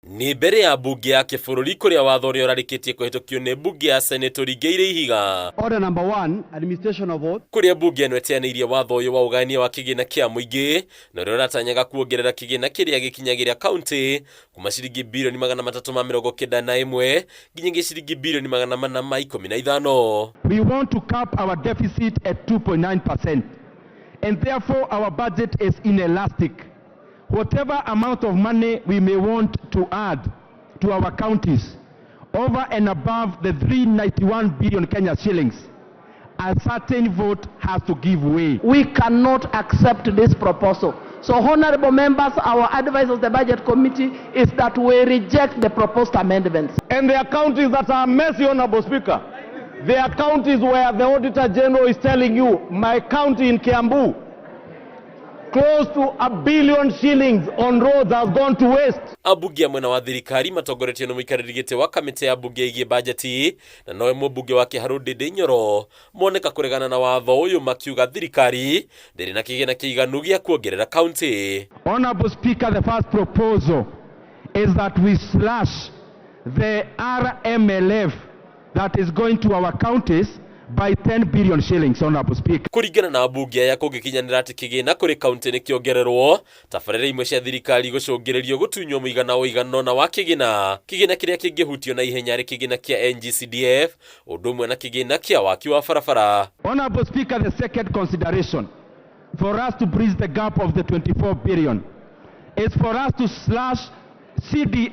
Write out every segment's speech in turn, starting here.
Ni mbere ya bunge ya kĩbũrũri kũrĩa watho ũrĩa ũrarĩkĩtie kũhĩtũkio nĩ bunge ya Senate ũringĩire ihiga. Order number 1, administration of vote. Kũrĩa bunge ĩno ĩteanĩirie watho ũyũ wa ũgania wa kigina kĩa mũingĩ na ũrĩa ũratanyaga kuongerera kigina kĩrĩa gĩkinyagĩria kaunti kuma ciringi birioni 391 nginyagia ciringi birioni 415. We want to cap our deficit at 2.9%, and therefore our budget is inelastic. Whatever amount of money we may want to add to our counties over and above the 391 billion Kenya shillings, a certain vote has to give way. We cannot accept this proposal. So, honorable members, our advice of the budget committee is that we reject the proposed amendments. And there are counties that are messy, honorable speaker. There are counties where the auditor general is telling you, my county in Kiambu, close to 1 billion shillings on roads has gone to waste. Ambunge mwena wa thirikari matongoretio nĩ mũikarĩri gĩtĩ wa kamĩtĩ ya bunge ĩgiĩ bajeti na nowe mũmbunge wa Kĩharũ Ndĩndĩ Nyoro moneka kũregana na watho ũyũ makiuga thirikari ndĩrĩ na kĩgĩna kĩiganu gĩa kuongerera county. Honorable Speaker, the first proposal is that we slash the RMLF that is going to our counties by 10 billion shillings, Honorable Speaker. Kũringana na bunge ya kũngĩkinyanĩra atĩ kĩgĩna kũrĩ kaunti nĩ kĩongererwo, tabarĩra imwe cia thirikari gũcũngĩrĩrio gũtunywo mũigana wa kĩgĩna kĩrĩa kĩngĩhutio na ihenya rĩ kĩgĩna kĩa NGCDF ũndũ ũmwe na kĩgĩna kĩa waki wa barabara. Honorable Speaker, the second consideration for us to bridge the gap of the 24 billion is for us to slash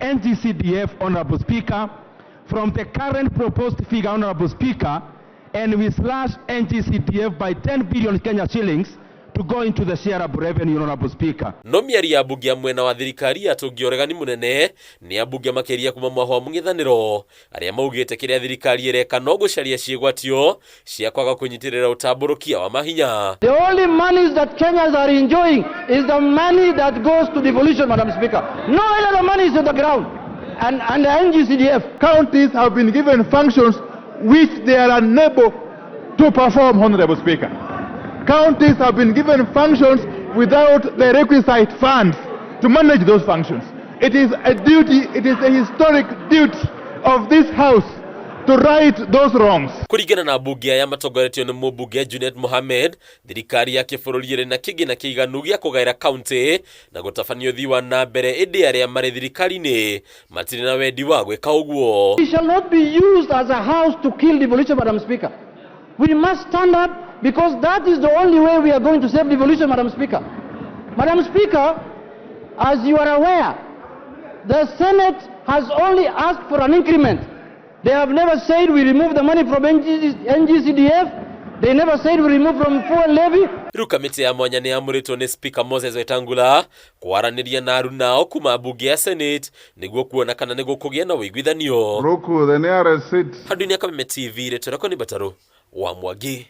NGCDF, Honorable Speaker, from the current proposed figure, Honorable Speaker, and we slash NGCDF by 10 billion Kenya shillings to go into the share of revenue, Honorable Speaker. No mĩario ya bunge mwena wa thirikari atũngia ũregani mũnene nĩ ambunge makĩria kuma mwahwa mũng'ethanĩro arĩa maugĩte kĩrĩa thirikari ĩreka no gũcaria ciĩgwatio cia kwaga kũnyitĩrĩra ũtambũrũkia wa mahinya. The only monies that Kenyans are enjoying is the money that goes to devolution, Madam Speaker. No other money is on the ground. And the NGCDF. Counties have been given functions which they are unable to perform, Honorable Speaker. Counties have been given functions without the requisite funds to manage those functions. It is a duty, it is a historic duty of this House to right those wrongs. Kũringana na bunge aya matongoretio nĩ mũmbunge Junet Mohamed, thirikari ya kĩbũrũri ĩrĩ na kĩgĩna kĩiganu gĩa kũgaĩra kaunti na gũtabania ũthii wa na mbere ĩndĩ arĩa marĩ thirikari-inĩ matirĩ na wendi wa gwĩka ũguo. We shall not be used as a house to kill devolution, Madam Speaker. We must stand up because that is the only way we are going to save devolution, Madam Speaker. Madam Speaker, as you are aware, the Senate has only asked for an increment. They have never said we remove the money from NGCDF. They never said we remove from fuel levy. Rĩu kamĩtĩ ya mwanya nĩ yamũrĩtwo nĩ Speaker Moses Wetangula kwaranĩria na aruna kuma bunge ya Senate nĩguo kuona kana nĩ gũkũgĩa na ũiguithanio. Roku, the nearest seat. Handũ-inĩ ya Kameme TV rĩtwa rĩakwa nĩ Mbatarũ wa Mwangi.